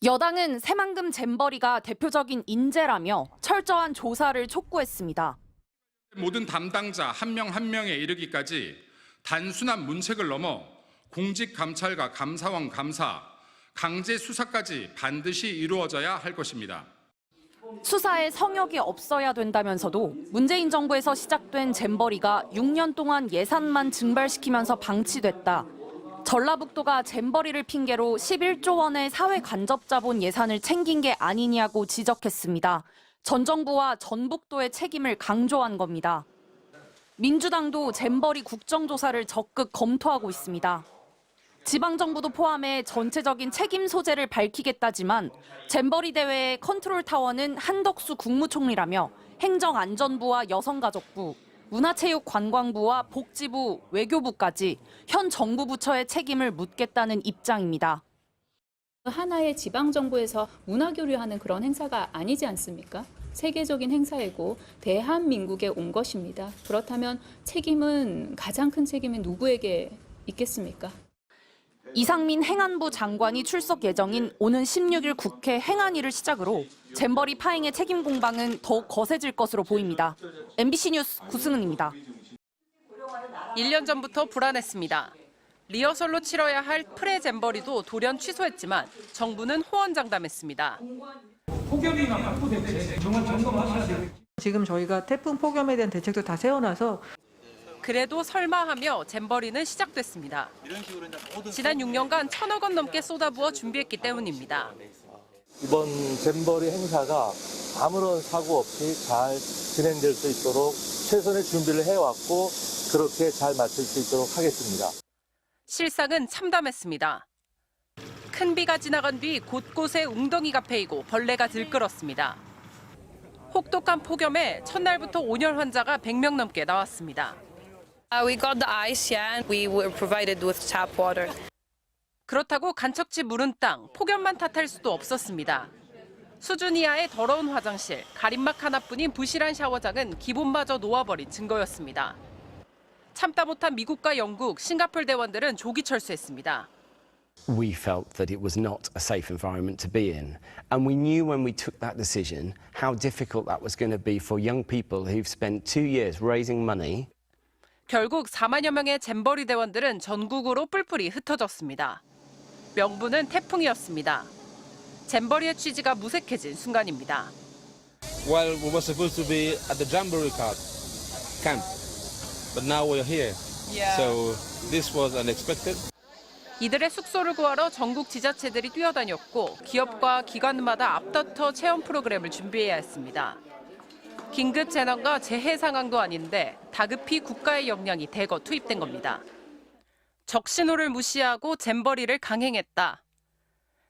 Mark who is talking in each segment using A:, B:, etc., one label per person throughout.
A: 여당은 새만금 잼버리가 대표적인 인재라며 철저한 조사를 촉구했습니다.
B: 모든 담당자 한 명 한 명에 이르기까지 단순한 문책을 넘어 공직감찰과 감사원 감사, 강제 수사까지 반드시 이루어져야 할 것입니다.
A: 수사에 성역이 없어야 된다면서도 문재인 정부에서 시작된 잼버리가 6년 동안 예산만 증발시키면서 방치됐다. 전라북도가 잼버리를 핑계로 11조 원의 사회 간접 자본 예산을 챙긴 게 아니냐고 지적했습니다. 전 정부와 전북도의 책임을 강조한 겁니다. 민주당도 잼버리 국정조사를 적극 검토하고 있습니다. 지방정부도 포함해 전체적인 책임 소재를 밝히겠다지만 잼버리 대회의 컨트롤 타워는 한덕수 국무총리라며 행정안전부와 여성가족부, 문화체육관광부와 복지부, 외교부까지 현 정부 부처의 책임을 묻겠다는 입장입니다.
C: 하나의 지방정부에서 문화교류하는 그런 행사가 아니지 않습니까? 세계적인 행사이고 대한민국에 온 것입니다. 그렇다면 가장 큰 책임은 누구에게 있겠습니까?
A: 이상민 행안부 장관이 출석 예정인 오는 16일 국회 행안위를 시작으로 잼버리 파행의 책임 공방은 더욱 거세질 것으로 보입니다. MBC 뉴스 구승은입니다.
D: 1년 전부터 불안했습니다. 리허설로 치러야 할 프레잼버리도 돌연 취소했지만 정부는 호언장담했습니다.
E: 폭염이나 확보 대책 정말 점검하셔야 돼요.
F: 지금 저희가 태풍 폭염에 대한 대책도 다 세워놔서
D: 그래도 설마하며 잼버리는 시작됐습니다. 지난 6년간 1,000억 원 넘게 쏟아부어 준비했기 때문입니다.
G: 이번 잼버리 행사가 아무런 사고 없이 잘 진행될 수 있도록 최선의 준비를 해왔고 그렇게 잘 마칠 수 있도록 하겠습니다.
D: 실상은 참담했습니다. 큰 비가 지나간 뒤 곳곳에 웅덩이가 패이고 벌레가 들끓었습니다. 혹독한 폭염에 첫날부터 온열 환자가 100명 넘게 나왔습니다.
H: We got the ice, yeah, and we were provided with tap water.
D: 그렇다고 간척지 무른 땅, 폭염만 탓할 수도 없었습니다. 수준 이하의 더러운 화장실, 가림막 하나뿐인 부실한 샤워장은 기본마저 놓아버린 증거였습니다. 참다 못한 미국과 영국, 싱가포르 대원들은 조기 철수했습니다.
I: We felt that it was not a safe environment to be in. And we knew when we took that decision how difficult that was going to be for young people who've spent 2 years raising money.
D: 결국 4만여 명의 잼버리 대원들은 전국으로 뿔뿔이 흩어졌습니다. 명분은 태풍이었습니다. 잼버리의 취지가 무색해진 순간입니다.
J: Well, we were supposed to be at the Jamboree camp, but now we're here. So this was unexpected.
D: 이들의 숙소를 구하러 전국 지자체들이 뛰어다녔고 기업과 기관마다 앞다퉈 체험 프로그램을 준비해야 했습니다. 긴급 재난과 재해 상황도 아닌데 다급히 국가의 역량이 대거 투입된 겁니다. 적신호를 무시하고 잼버리를 강행했다.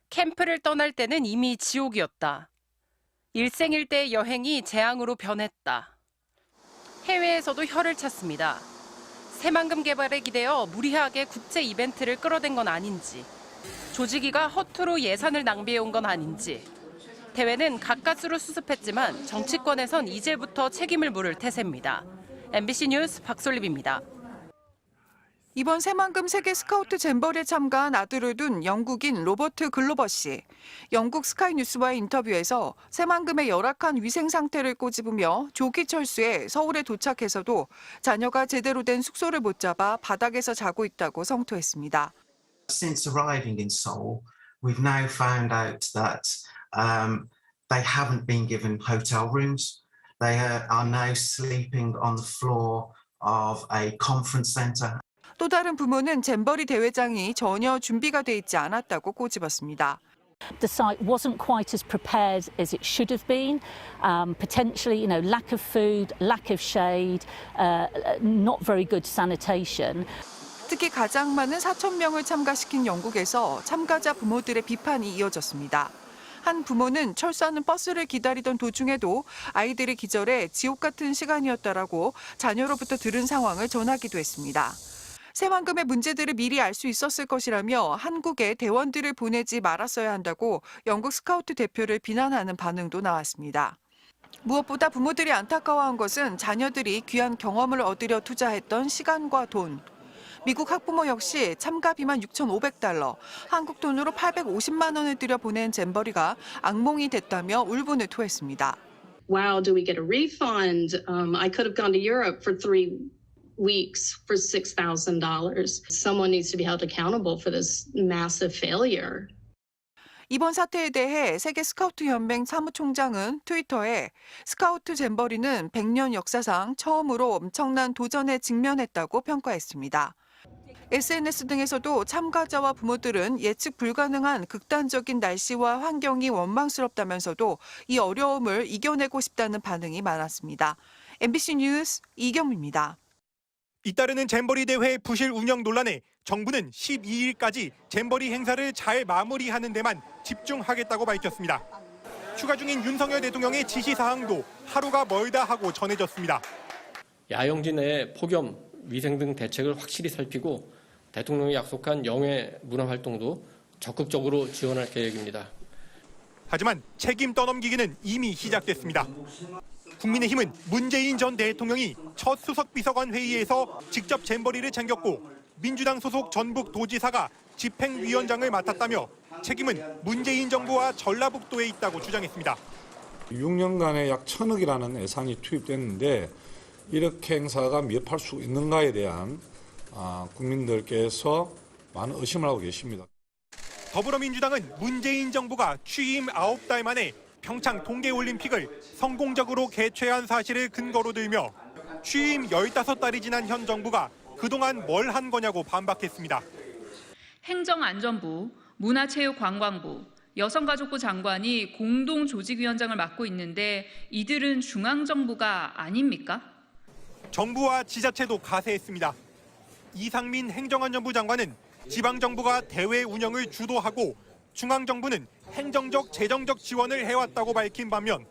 D: 캠프를 떠날 때는 이미 지옥이었다. 일생일대의 여행이 재앙으로 변했다. 해외에서도 혀를 찼습니다. 새만금 개발에 기대어 무리하게 국제 이벤트를 끌어댄 건 아닌지, 조직위가 허투루 예산을 낭비해온 건 아닌지, 대회는 가까스로 수습했지만 정치권에선 이제부터 책임을 물을 태세입니다. MBC 뉴스 박솔립입니다.
K: 이번 새만금 세계 스카우트 잼버리에 참가한 아들을 둔 영국인 로버트 글로버 씨. 영국 스카이뉴스와의 인터뷰에서 새만금의 열악한 위생 상태를 꼬집으며 조기 철수해 서울에 도착해서도 자녀가 제대로 된 숙소를 못 잡아 바닥에서 자고 있다고 성토했습니다.
L: Since arriving in Seoul, we've now found out that they haven't been given hotel rooms. They are now sleeping on the floor of a conference center.
K: 또 다른 부모는 잼버리 대회장이 전혀 준비가 돼 있지 않았다고 꼬집었습니다.
M: The site wasn't quite as prepared as it should have been. Potentially, lack of food, lack of shade, not very good sanitation.
K: 특히 가장 많은 4,000명을 참가시킨 영국에서 참가자 부모들의 비판이 이어졌습니다. 한 부모는 철수하는 버스를 기다리던 도중에도 아이들이 기절해 지옥 같은 시간이었다라고 자녀로부터 들은 상황을 전하기도 했습니다. 새만금의 문제들을 미리 알 수 있었을 것이라며 한국에 대원들을 보내지 말았어야 한다고 영국 스카우트 대표를 비난하는 반응도 나왔습니다. 무엇보다 부모들이 안타까워한 것은 자녀들이 귀한 경험을 얻으려 투자했던 시간과 돈. 미국 학부모 역시 참가비만 $6,500, 한국 돈으로 850만 원을 들여 보낸 잼버리가 악몽이 됐다며 울분을 토했습니다.
N: Wow, do we get a refund? I could have gone to Europe for 3 weeks for $6,000. Someone needs to be held accountable for this massive failure.
K: 이번 사태에 대해 세계 스카우트 연맹 사무총장은 트위터에 스카우트 잼버리는 100년 역사상 처음으로 엄청난 도전에 직면했다고 평가했습니다. SNS 등에서도 참가자와 부모들은 예측 불가능한 극단적인 날씨와 환경이 원망스럽다면서도 이 어려움을 이겨내고 싶다는 반응이 많았습니다. MBC 뉴스 이경미입니다.
O: 잇따르는 잼버리 대회 부실 운영 논란에 정부는 12일까지 잼버리 행사를 잘 마무리하는 데만 집중하겠다고 밝혔습니다. 휴가 중인 윤석열 대통령의 지시사항도 하루가 멀다 하고 전해졌습니다.
P: 야영지 내 폭염, 위생 등 대책을 확실히 살피고 대통령이 약속한 영해 문화활동도 적극적으로 지원할 계획입니다.
O: 하지만 책임 떠넘기기는 이미 시작됐습니다. 국민의힘은 문재인 전 대통령이 첫 수석비서관 회의에서 직접 잼버리를 챙겼고 민주당 소속 전북도지사가 집행위원장을 맡았다며 책임은 문재인 정부와 전라북도에 있다고 주장했습니다.
Q: 6년간에 약 1,000억이라는 예산이 투입됐는데 이렇게 행사가 미흡할 수 있는가에 대한 국민들께서 많은 의심을 하고 계십니다.
O: 더불어민주당은 문재인 정부가 취임 9달 만에 평창 동계올림픽을 성공적으로 개최한 사실을 근거로 들며 취임 15달이 지난 현 정부가 그동안 뭘 한 거냐고 반박했습니다.
C: 행정안전부, 문화체육관광부, 여성가족부 장관이 공동조직위원장을 맡고 있는데 이들은 중앙정부가 아닙니까?
O: 정부와 지자체도 가세했습니다. 이상민 행정안전부 장관은 지방정부가 대회 운영을 주도하고 중앙정부는 행정적, 재정적 지원을 해왔다고 밝힌 반면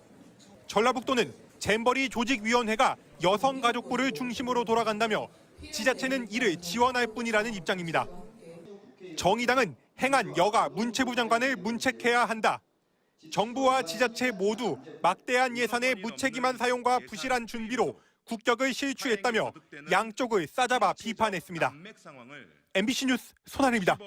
O: 전라북도는 잼버리 조직위원회가 여성가족부를 중심으로 돌아간다며 지자체는 이를 지원할 뿐이라는 입장입니다. 정의당은 행안 여가 문체부 장관을 문책해야 한다. 정부와 지자체 모두 막대한 예산의 무책임한 사용과 부실한 준비로 국격을 실추했다며 양쪽을 싸잡아 비판했습니다. MBC 뉴스 손한일입니다.